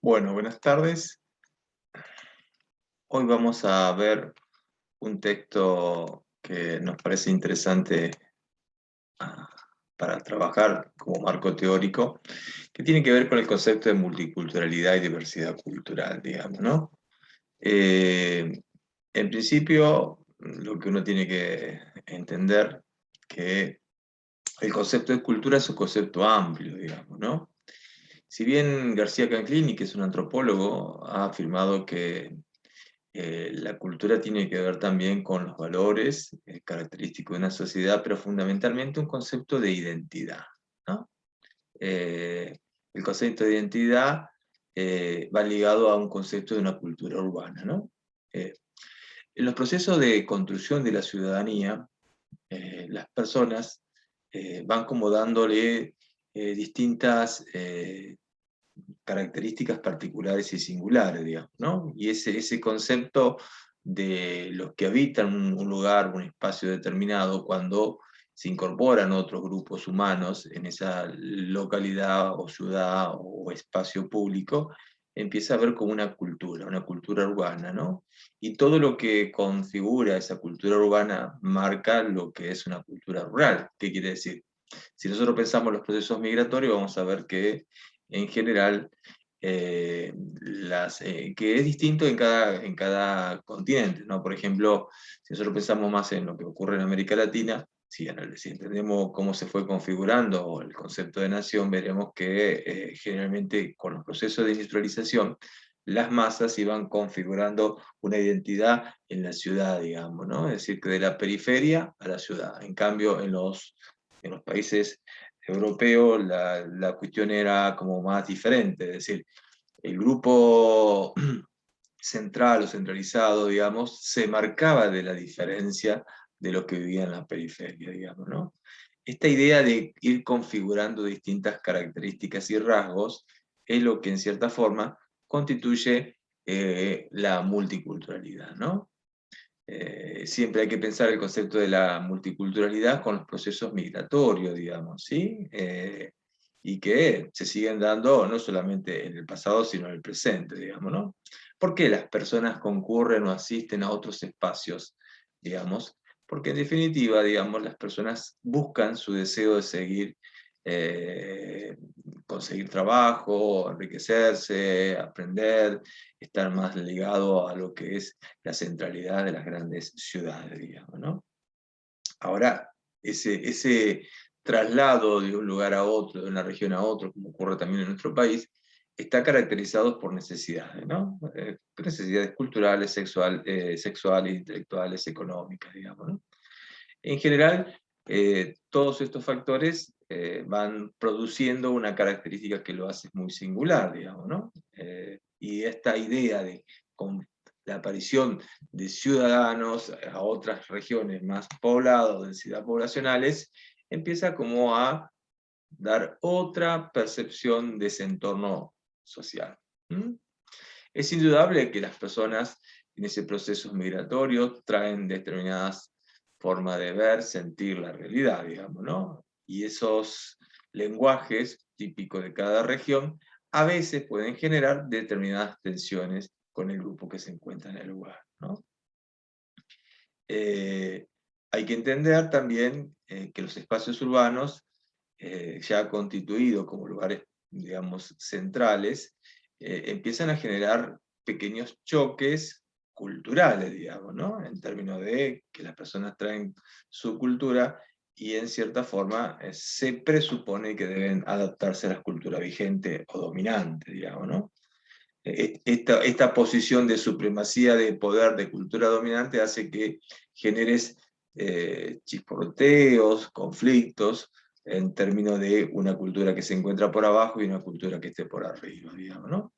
Bueno, buenas tardes. Hoy vamos a ver un texto que nos parece interesante ah, para trabajar como marco teórico, que tiene que ver con el concepto de multiculturalidad y diversidad cultural, digamos, ¿no? Eh, en principio, lo que uno tiene que entender que el concepto de cultura es un concepto amplio, digamos, ¿no? Si bien García Canclini, que es un antropólogo, ha afirmado que la cultura tiene que ver también con los valores característicos de una sociedad, pero fundamentalmente un concepto de identidad, ¿no? Eh, el concepto de identidad va ligado a un concepto de una cultura urbana, ¿no? Eh, en los procesos de construcción de la ciudadanía, las personas van como dándole distintas características particulares y singulares, digamos, ¿no? Y ese concepto de los que habitan un lugar, un espacio determinado, cuando se incorporan otros grupos humanos en esa localidad o ciudad o espacio público, empieza a ver como una cultura urbana, ¿no? Y todo lo que configura esa cultura urbana marca lo que es una cultura rural. ¿Qué quiere decir? Si nosotros pensamos los procesos migratorios, vamos a ver que en general que es distinto en cada continente, ¿no? Por ejemplo, si nosotros pensamos más en lo que ocurre en América Latina, si entendemos cómo se fue configurando el concepto de nación, veremos que generalmente con los procesos de industrialización, las masas iban configurando una identidad en la ciudad, digamos, ¿no? Es decir, que de la periferia a la ciudad. En cambio, en los países europeos la cuestión era como más diferente, es decir, el grupo central o centralizado, digamos, se marcaba de la diferencia de los que vivían en la periferia, digamos, ¿no? Esta idea de ir configurando distintas características y rasgos es lo que en cierta forma constituye la multiculturalidad, ¿no? Siempre hay que pensar el concepto de la multiculturalidad con los procesos migratorios, digamos, ¿sí? Y que se siguen dando no solamente en el pasado, sino en el presente, digamos, ¿no? ¿Por qué las personas concurren o asisten a otros espacios, digamos? Porque en definitiva, digamos, las personas buscan su deseo de seguir, eh, conseguir trabajo, enriquecerse, aprender, estar más ligado a lo que es la centralidad de las grandes ciudades, digamos, ¿no? Ahora, ese traslado de un lugar a otro, de una región a otro, como ocurre también en nuestro país, está caracterizado por necesidades, ¿no? Necesidades culturales, sexuales, intelectuales, económicas, digamos, ¿no? En general, todos estos factores van produciendo una característica que lo hace muy singular, digamos, ¿no? Y esta idea de con la aparición de ciudadanos a otras regiones más pobladas, densidad poblacionales, empieza como a dar otra percepción de ese entorno social. ¿Mm? Es indudable que las personas en ese proceso migratorio traen determinadas formas de ver, sentir la realidad, digamos, ¿no? Y esos lenguajes típicos de cada región a veces pueden generar determinadas tensiones con el grupo que se encuentra en el lugar, ¿no? Eh, Hay que entender también que los espacios urbanos, ya constituidos como lugares, digamos, centrales, empiezan a generar pequeños choques culturales, digamos, ¿no? En términos de que las personas traen su cultura y en cierta forma se presupone que deben adaptarse a la cultura vigente o dominante, digamos, ¿no? Esta posición de supremacía de poder de cultura dominante hace que generes chisporroteos, conflictos, en términos de una cultura que se encuentra por abajo y una cultura que esté por arriba, digamos, ¿no?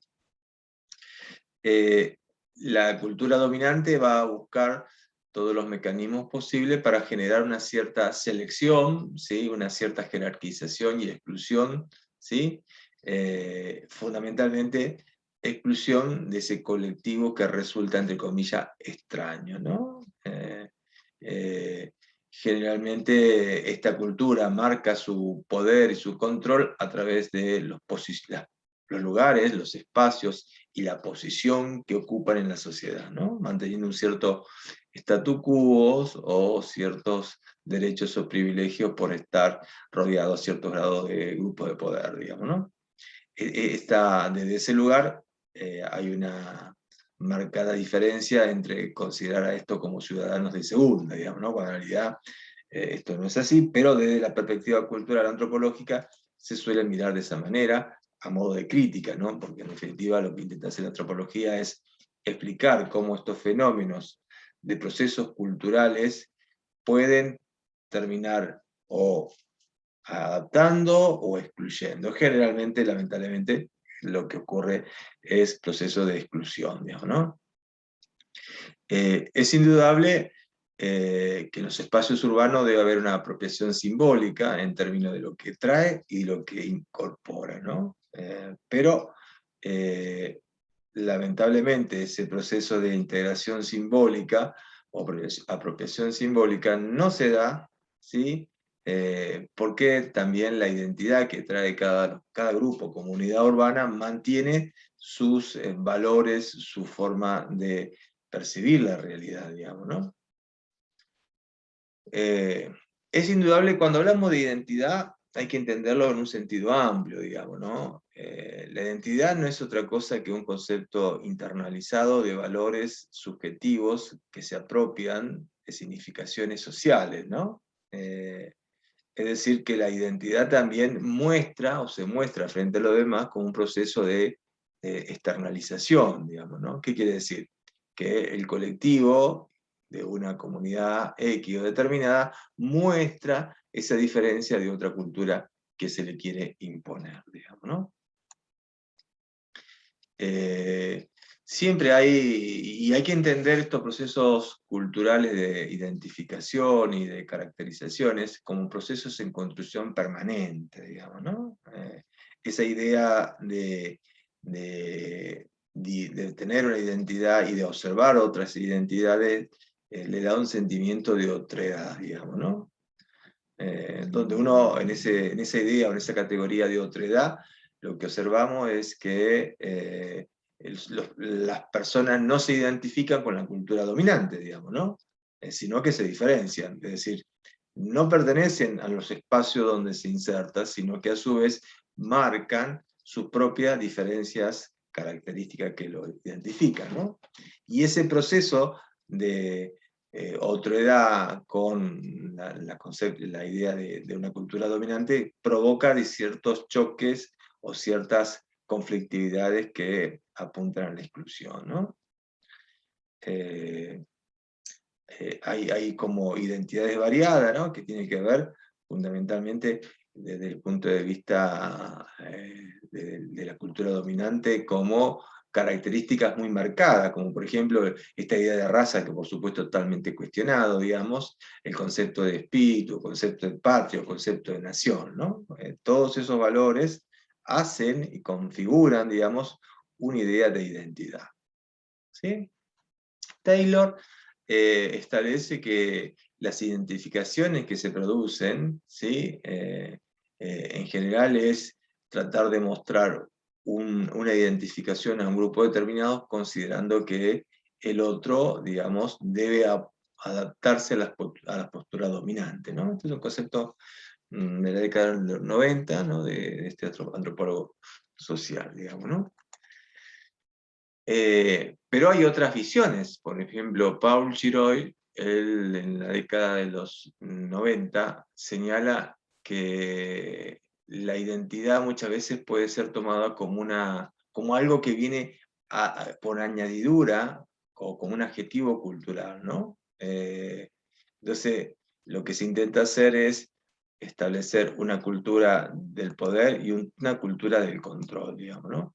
Eh, la cultura dominante va a buscar todos los mecanismos posibles para generar una cierta selección, ¿sí? Una cierta jerarquización y exclusión, ¿sí? Fundamentalmente exclusión de ese colectivo que resulta, entre comillas, extraño, ¿no? Eh, Generalmente esta cultura marca su poder y su control a través de las los lugares, los espacios y la posición que ocupan en la sociedad, ¿no? Manteniendo un cierto statu quo o ciertos derechos o privilegios por estar rodeado a ciertos grados de grupos de poder, digamos, ¿no? Desde ese lugar hay una marcada diferencia entre considerar a esto como ciudadanos de segunda, digamos, ¿no? Cuando en realidad esto no es así, pero desde la perspectiva cultural antropológica se suele mirar de esa manera, a modo de crítica, ¿no? Porque en definitiva lo que intenta hacer la antropología es explicar cómo estos fenómenos de procesos culturales pueden terminar o adaptando o excluyendo. Generalmente, lamentablemente, lo que ocurre es proceso de exclusión, digamos, ¿no? Es indudable que en los espacios urbanos debe haber una apropiación simbólica en términos de lo que trae y lo que incorpora, ¿no? Pero lamentablemente ese proceso de integración simbólica o apropiación simbólica no se da, ¿sí? Porque también la identidad que trae cada grupo, comunidad urbana, mantiene sus valores, su forma de percibir la realidad, digamos, ¿no? Es indudable, cuando hablamos de identidad, hay que entenderlo en un sentido amplio, digamos, ¿no? La identidad no es otra cosa que un concepto internalizado de valores subjetivos que se apropian de significaciones sociales, ¿no? Es decir, que la identidad también muestra o se muestra frente a los demás como un proceso de externalización, digamos, ¿no? ¿Qué quiere decir? Que el colectivo de una comunidad X o determinada muestra esa diferencia de otra cultura que se le quiere imponer, digamos, ¿no? Siempre hay que entender estos procesos culturales de identificación y de caracterizaciones como procesos en construcción permanente, digamos, ¿no? Esa idea de tener una identidad y de observar otras identidades le da un sentimiento de otredad, digamos, ¿no? Donde uno en esa idea o en esa categoría de otredad, lo que observamos es que las personas no se identifican con la cultura dominante, digamos, ¿no? Sino que se diferencian, es decir, no pertenecen a los espacios donde se insertan, sino que a su vez marcan sus propias diferencias características que lo identifican, ¿no? Y ese proceso de otredad con la idea de una cultura dominante provoca de ciertos choques o ciertas conflictividades que apuntan a la exclusión, ¿no? Hay como identidades variadas, ¿no? Que tienen que ver fundamentalmente desde el punto de vista de la cultura dominante como características muy marcadas, como por ejemplo esta idea de raza que por supuesto totalmente cuestionado, digamos, el concepto de espíritu, el concepto de patria, el concepto de nación, ¿no? Todos esos valores hacen y configuran, digamos, una idea de identidad, ¿sí? Taylor establece que las identificaciones que se producen, ¿sí? En general es tratar de mostrar una identificación a un grupo determinado considerando que el otro, digamos, debe adaptarse a la postura dominante, ¿no? Este es un concepto de la década de los 90, ¿no? De este antropólogo social, digamos, ¿no? Pero hay otras visiones, por ejemplo, Paul Gilroy, él en la década de los 90 señala que la identidad muchas veces puede ser tomada como algo que viene por añadidura o como un adjetivo cultural, ¿no? Entonces, lo que se intenta hacer es establecer una cultura del poder y una cultura del control, digamos, ¿no?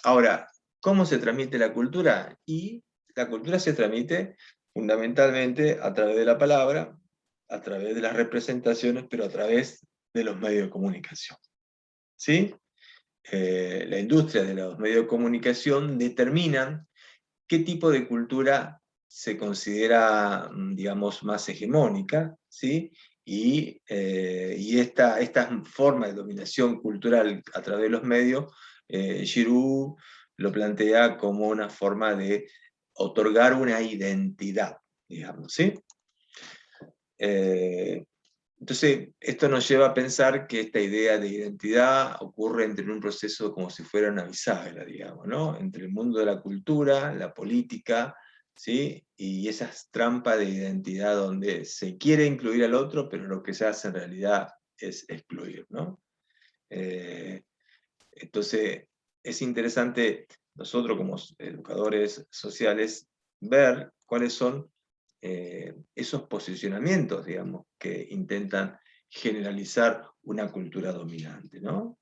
Ahora, ¿cómo se transmite la cultura? Y la cultura se transmite fundamentalmente a través de la palabra, a través de las representaciones, pero a través de los medios de comunicación. ¿Sí? La industria de los medios de comunicación determinan qué tipo de cultura se considera, digamos, más hegemónica, ¿sí? Y esta forma de dominación cultural a través de los medios, Giroud lo plantea como una forma de otorgar una identidad, digamos, ¿sí? Entonces, esto nos lleva a pensar que esta idea de identidad ocurre entre un proceso como si fuera una bisagra, digamos, ¿no? Entre el mundo de la cultura, la política, ¿sí? Y esas trampas de identidad donde se quiere incluir al otro, pero lo que se hace en realidad es excluir, ¿no? Eh, entonces, es interesante nosotros como educadores sociales ver cuáles son esos posicionamientos, digamos, que intentan generalizar una cultura dominante, ¿no?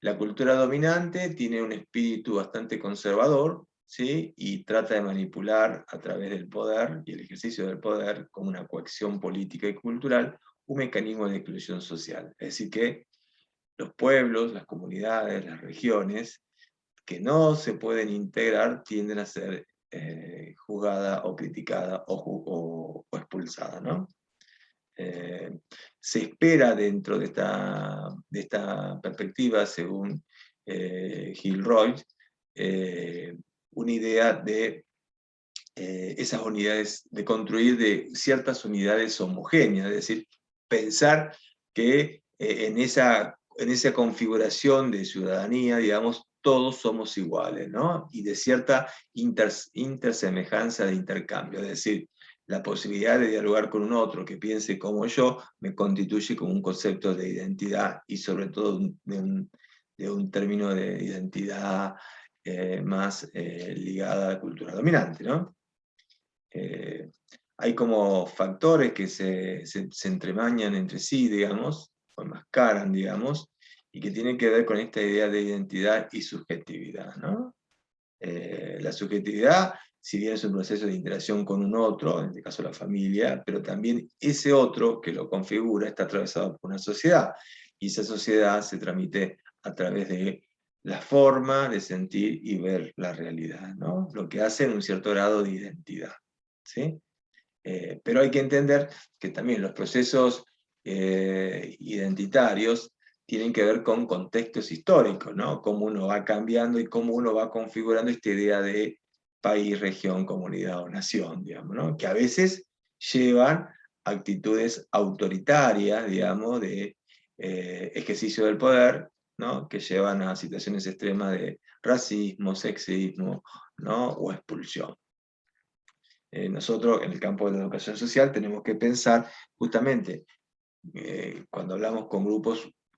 La cultura dominante tiene un espíritu bastante conservador, ¿sí? Y trata de manipular a través del poder y el ejercicio del poder como una coacción política y cultural, un mecanismo de exclusión social. Es decir, que los pueblos, las comunidades, las regiones que no se pueden integrar tienden a ser juzgadas o criticadas o expulsadas, ¿no? Eh, Se espera dentro de esta perspectiva, según Gilroy, eh, una idea de esas unidades, de construir de ciertas unidades homogéneas, es decir, pensar que en esa configuración de ciudadanía, digamos, todos somos iguales, ¿no? Y de cierta intersemejanza de intercambio, es decir, la posibilidad de dialogar con un otro que piense como yo me constituye como un concepto de identidad y sobre todo de un término de identidad más ligada a la cultura dominante, ¿no? Eh, Hay como factores que se entremañan entre sí, digamos, o enmascaran, digamos, y que tienen que ver con esta idea de identidad y subjetividad, ¿no? La subjetividad, si bien es un proceso de interacción con un otro, en este caso la familia, pero también ese otro que lo configura está atravesado por una sociedad, y esa sociedad se transmite a través de la forma de sentir y ver la realidad, ¿no? Lo que hace en un cierto grado de identidad, ¿sí? Pero hay que entender que también los procesos identitarios tienen que ver con contextos históricos, ¿no? Cómo uno va cambiando y cómo uno va configurando esta idea de país, región, comunidad o nación, digamos, ¿no? Que a veces llevan actitudes autoritarias, digamos, de ejercicio del poder, ¿no? Que llevan a situaciones extremas de racismo, sexismo, ¿no? O expulsión. Nosotros en el campo de la educación social tenemos que pensar justamente, cuando hablamos con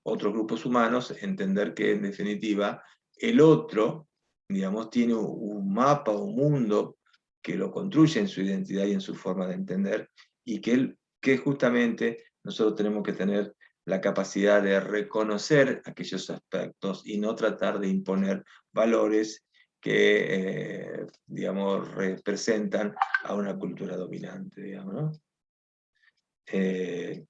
otros grupos humanos, entender que en definitiva el otro, digamos, tiene un mapa, un mundo que lo construye en su identidad y en su forma de entender, y que justamente nosotros tenemos que tener la capacidad de reconocer aquellos aspectos y no tratar de imponer valores que, digamos, representan a una cultura dominante, digamos, ¿no? Eh,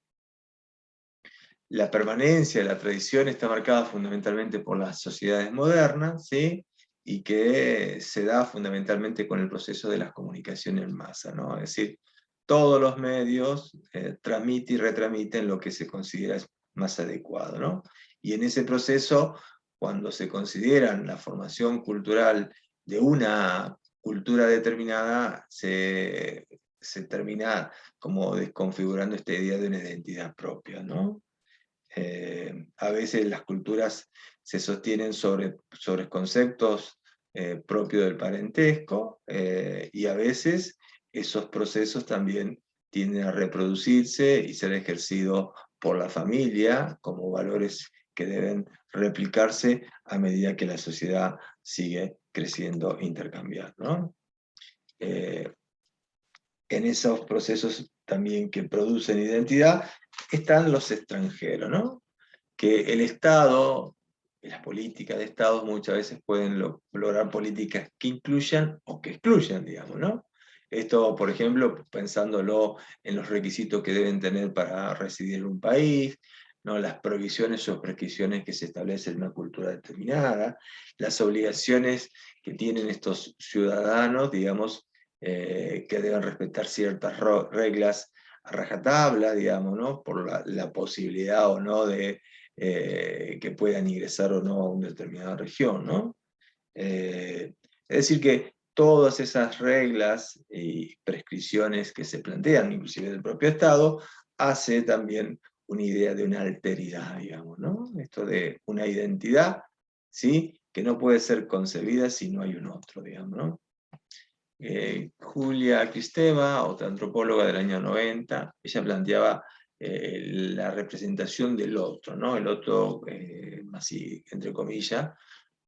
la permanencia de la tradición está marcada fundamentalmente por las sociedades modernas, ¿sí? Y que se da fundamentalmente con el proceso de las comunicaciones en masa, ¿no? Es decir, todos los medios transmiten y retransmiten lo que se considera más adecuado, ¿no? Y en ese proceso, cuando se consideran la formación cultural de una cultura determinada, se termina como desconfigurando esta idea de una identidad propia, ¿no? A veces las culturas se sostienen sobre conceptos propios del parentesco, y a veces esos procesos también tienden a reproducirse y ser ejercidos por la familia como valores que deben replicarse a medida que la sociedad sigue creciendo e intercambiando, ¿no? Eh, en esos procesos también que producen identidad están los extranjeros, ¿no? Que el Estado, las políticas de Estado muchas veces pueden lograr políticas que incluyan o que excluyan, digamos, ¿no? Esto, por ejemplo, pensándolo en los requisitos que deben tener para residir en un país, ¿no? Las prohibiciones o prescripciones que se establecen en una cultura determinada, las obligaciones que tienen estos ciudadanos, digamos, que deben respetar ciertas reglas a rajatabla, digamos, ¿no? Por la posibilidad o no de que puedan ingresar o no a una determinada región, ¿no? Es decir, que todas esas reglas y prescripciones que se plantean, inclusive del propio Estado, hace también una idea de una alteridad, digamos, ¿no? Esto de una identidad, ¿sí? Que no puede ser concebida si no hay un otro, digamos, ¿no? Julia Kristeva, otra antropóloga del año 90, ella planteaba la representación del otro, ¿no? El otro, así, entre comillas,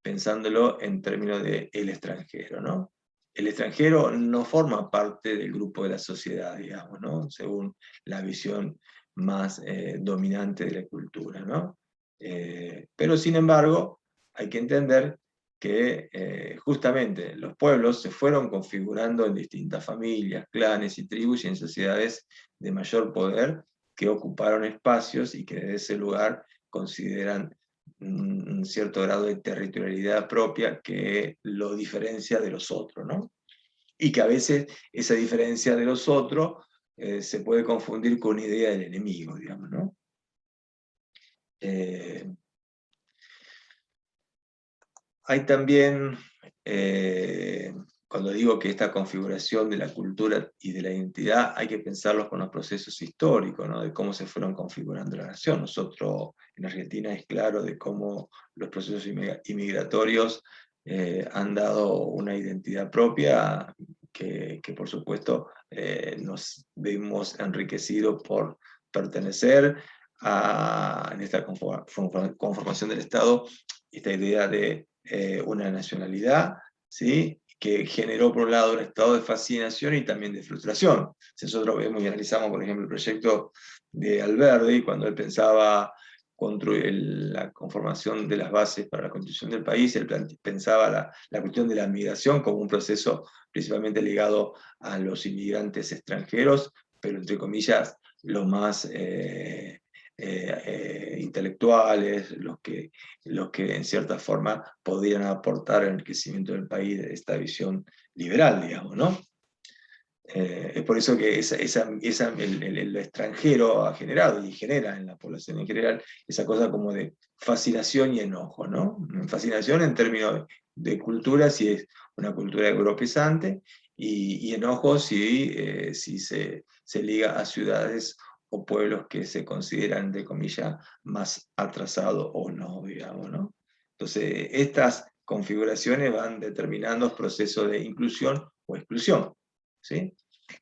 pensándolo en términos de el extranjero, ¿no? El extranjero no forma parte del grupo de la sociedad, digamos, ¿no? Según la visión más dominante de la cultura, ¿no? Pero sin embargo, hay que entender que justamente los pueblos se fueron configurando en distintas familias, clanes y tribus y en sociedades de mayor poder que ocuparon espacios y que desde ese lugar consideran un cierto grado de territorialidad propia que lo diferencia de los otros, ¿no? Y que a veces esa diferencia de los otros se puede confundir con una idea del enemigo, digamos, ¿no? Hay también, cuando digo que esta configuración de la cultura y de la identidad hay que pensarlos con los procesos históricos, ¿no? De cómo se fueron configurando la nación. Nosotros en Argentina es claro de cómo los procesos inmigratorios han dado una identidad propia que por supuesto nos vemos enriquecidos por pertenecer en esta conformación del Estado, esta idea de una nacionalidad, ¿sí? Que generó por un lado un estado de fascinación y también de frustración. Si nosotros vemos y analizamos, por ejemplo, el proyecto de Alberdi, cuando él pensaba construir la conformación de las bases para la constitución del país, él pensaba la cuestión de la migración como un proceso principalmente ligado a los inmigrantes extranjeros, pero entre comillas, lo más intelectuales, los que en cierta forma podían aportar en el crecimiento del país de esta visión liberal, digamos, ¿no? Es por eso que el extranjero ha generado y genera en la población en general esa cosa como de fascinación y enojo, ¿no? Fascinación en términos de cultura, si es una cultura europezante, y enojo si se liga a ciudades o pueblos que se consideran, de comillas, más atrasados o no, digamos, ¿no? Entonces, estas configuraciones van determinando procesos de inclusión o exclusión, ¿sí?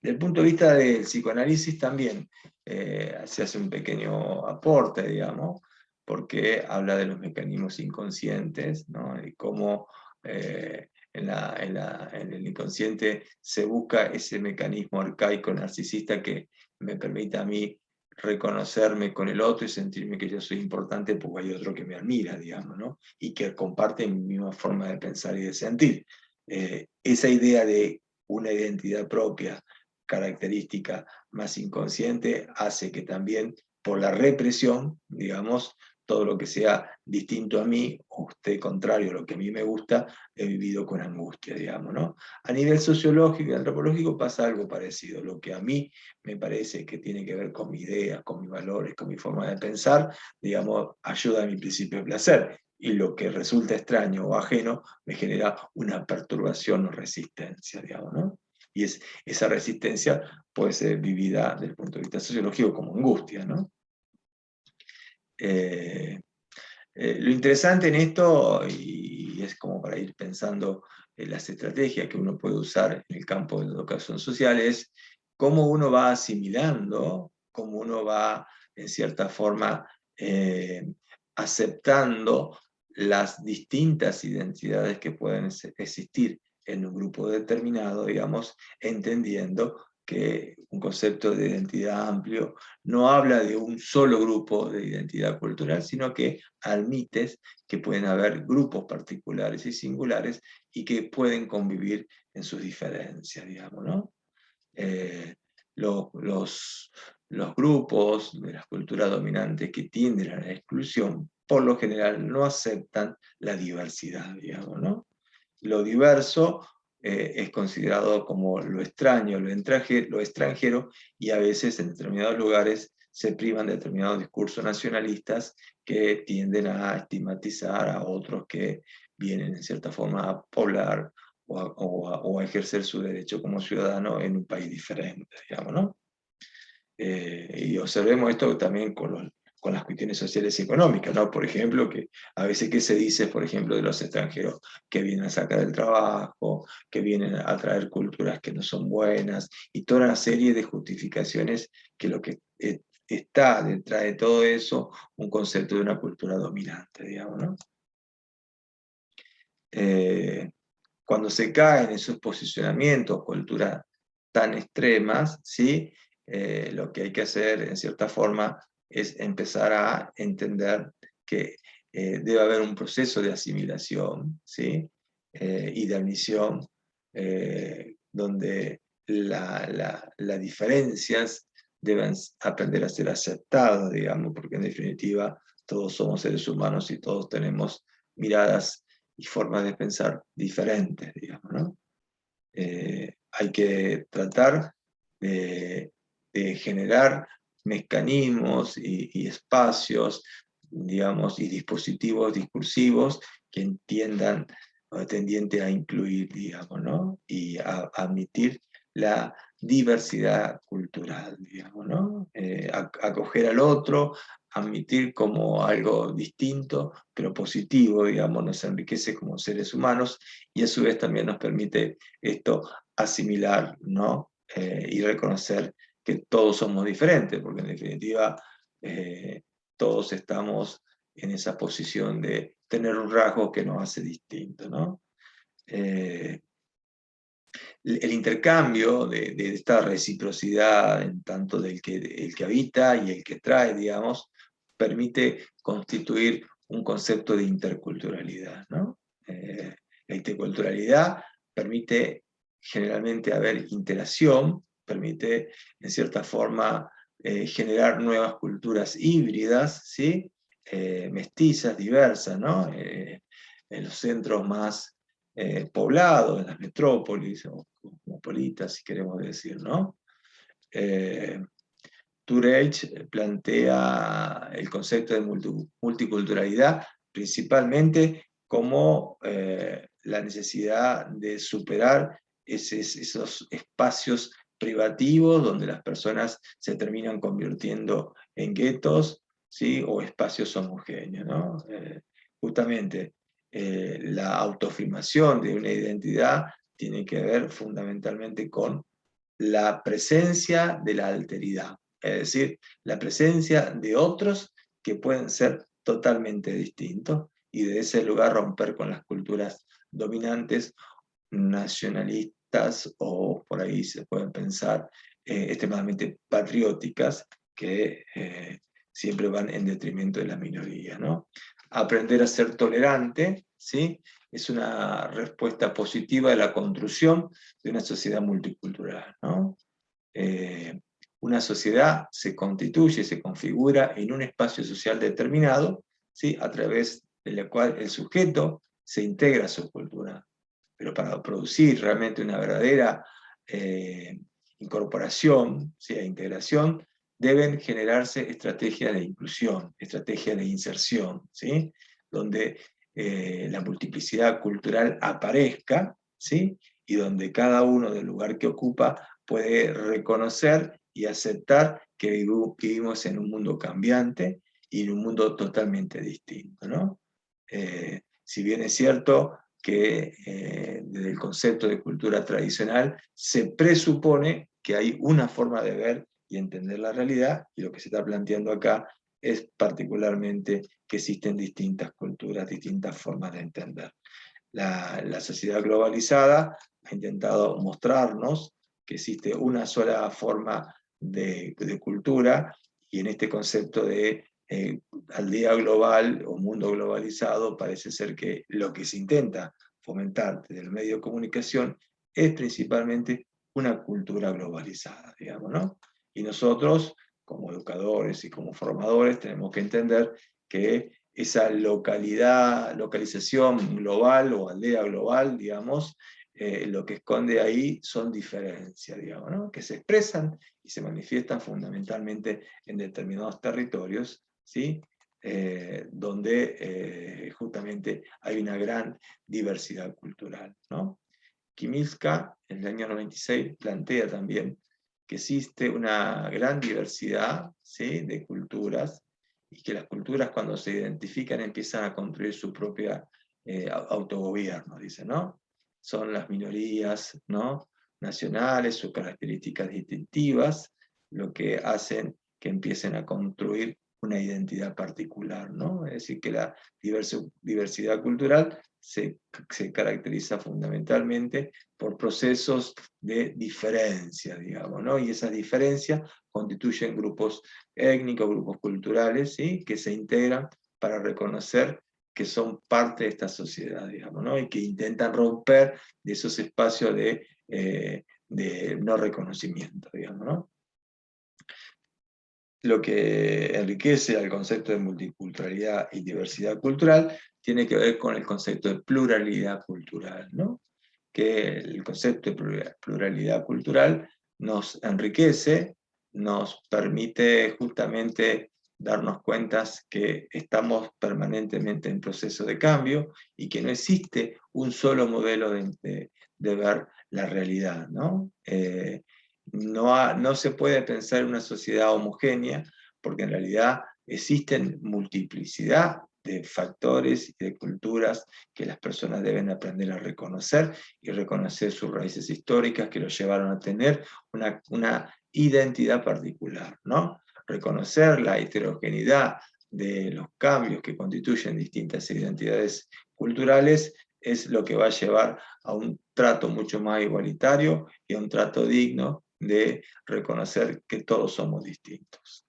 Desde el punto de vista del psicoanálisis también se hace un pequeño aporte, digamos, porque habla de los mecanismos inconscientes, ¿no? Y cómo en el inconsciente se busca ese mecanismo arcaico narcisista que me permite a mí reconocerme con el otro y sentirme que yo soy importante porque hay otro que me admira, digamos, ¿no? Y que comparte mi misma forma de pensar y de sentir. Esa idea de una identidad propia, característica más inconsciente, hace que también por la represión, digamos, todo lo que sea distinto a mí, o esté contrario a lo que a mí me gusta, he vivido con angustia, digamos, ¿no? A nivel sociológico y antropológico pasa algo parecido. Lo que a mí me parece que tiene que ver con mi idea, con mis valores, con mi forma de pensar, digamos, ayuda a mi principio de placer. Y lo que resulta extraño o ajeno me genera una perturbación o resistencia, digamos, ¿no? Y esa resistencia puede ser vivida desde el punto de vista sociológico como angustia, ¿no? Eh, lo interesante en esto, y es como para ir pensando en las estrategias que uno puede usar en el campo de la educación social, es cómo uno va asimilando, cómo uno va, en cierta forma, aceptando las distintas identidades que pueden existir en un grupo determinado, digamos, entendiendo que un concepto de identidad amplio no habla de un solo grupo de identidad cultural, sino que admites que pueden haber grupos particulares y singulares y que pueden convivir en sus diferencias, digamos, ¿no? Eh, los grupos de las culturas dominantes que tienden a la exclusión, por lo general no aceptan la diversidad, digamos, ¿no? Lo diverso es considerado como lo extraño, lo extranjero, y a veces en determinados lugares se privan determinados discursos nacionalistas que tienden a estigmatizar a otros que vienen en cierta forma a poblar o a ejercer su derecho como ciudadano en un país diferente, digamos, ¿no? Y observemos esto también con las cuestiones sociales y económicas, ¿no? Por ejemplo, que a veces ¿qué se dice, por ejemplo, de los extranjeros que vienen a sacar el trabajo, que vienen a traer culturas que no son buenas, y toda una serie de justificaciones que lo que está detrás de todo eso, un concepto de una cultura dominante, digamos, ¿no? Eh, Cuando se caen esos posicionamientos, culturas tan extremas, ¿sí? Lo que hay que hacer, en cierta forma, es empezar a entender que debe haber un proceso de asimilación, ¿sí? Y de admisión, donde las diferencias deben aprender a ser aceptadas, digamos, porque en definitiva todos somos seres humanos y todos tenemos miradas y formas de pensar diferentes, digamos, ¿no? Hay que tratar de, de generar mecanismos y espacios, digamos, y dispositivos discursivos que entiendan, tendiente a incluir, digamos, ¿no? Y a admitir la diversidad cultural, digamos, ¿no? Acoger al otro, admitir como algo distinto, pero positivo, digamos, nos enriquece como seres humanos y a su vez también nos permite esto asimilar, ¿no? Y reconocer que todos somos diferentes, porque en definitiva todos estamos en esa posición de tener un rasgo que nos hace distinto, ¿no? Eh, el intercambio de esta reciprocidad, en tanto del que, el que habita y el que trae, digamos, permite constituir un concepto de interculturalidad, ¿no? La interculturalidad permite generalmente haber interacción, permite en cierta forma generar nuevas culturas híbridas, ¿sí? Mestizas, diversas, ¿no? En los centros más poblados, en las metrópolis o cosmopolitas, si queremos decir, ¿no? Eh, Tureich plantea el concepto de multiculturalidad principalmente como la necesidad de superar esos espacios privativos donde las personas se terminan convirtiendo en guetos, ¿sí? O espacios homogéneos, ¿no? Justamente la autoafirmación de una identidad tiene que ver fundamentalmente con la presencia de la alteridad, es decir, la presencia de otros que pueden ser totalmente distintos y de ese lugar romper con las culturas dominantes, nacionalistas o por ahí se pueden pensar extremadamente patrióticas que siempre van en detrimento de la minoría, ¿no? Aprender a ser tolerante, ¿sí? Es una respuesta positiva de la construcción de una sociedad multicultural, ¿no? Una sociedad se constituye, se configura en un espacio social determinado, ¿sí? A través del cual el sujeto se integra a su cultura. Pero para producir realmente una verdadera incorporación, ¿sí? E integración, deben generarse estrategias de inclusión, estrategias de inserción, ¿sí? Donde la multiplicidad cultural aparezca, ¿sí? Y donde cada uno del lugar que ocupa puede reconocer y aceptar que vivimos en un mundo cambiante y en un mundo totalmente distinto, ¿no? Si bien es cierto que desde el concepto de cultura tradicional se presupone que hay una forma de ver y entender la realidad, y lo que se está planteando acá es particularmente que existen distintas culturas, distintas formas de entender. La sociedad globalizada ha intentado mostrarnos que existe una sola forma de cultura, y en este concepto de aldea global o mundo globalizado parece ser que lo que se intenta fomentar desde el medio de comunicación es principalmente una cultura globalizada, digamos, ¿no? Y nosotros, como educadores y como formadores, tenemos que entender que esa localización global o aldea global, digamos, lo que esconde ahí son diferencias, digamos, ¿no? Que se expresan y se manifiestan fundamentalmente en determinados territorios, ¿sí? Donde justamente hay una gran diversidad cultural, ¿no? Kimilska, en el año 96, plantea también que existe una gran diversidad, ¿sí?, de culturas, y que las culturas cuando se identifican empiezan a construir su propia autogobierno, dice, ¿no? Son las minorías, ¿no?, nacionales, sus características distintivas, lo que hacen que empiecen a construir una identidad particular, ¿no? Es decir, que la diversidad cultural se caracteriza fundamentalmente por procesos de diferencia, digamos, ¿no? Y esas diferencias constituyen grupos étnicos, grupos culturales, ¿sí?, que se integran para reconocer que son parte de esta sociedad, digamos, ¿no? Y que intentan romper de esos espacios de no reconocimiento, digamos, ¿no? Lo que enriquece al concepto de multiculturalidad y diversidad cultural tiene que ver con el concepto de pluralidad cultural, ¿no? Que el concepto de pluralidad cultural nos enriquece, nos permite justamente darnos cuenta que estamos permanentemente en proceso de cambio y que no existe un solo modelo de ver la realidad, ¿no? No se puede pensar en una sociedad homogénea porque en realidad existen multiplicidad de factores y de culturas que las personas deben aprender a reconocer y reconocer sus raíces históricas que los llevaron a tener una identidad particular, ¿no? Reconocer la heterogeneidad de los cambios que constituyen distintas identidades culturales es lo que va a llevar a un trato mucho más igualitario y a un trato digno de reconocer que todos somos distintos.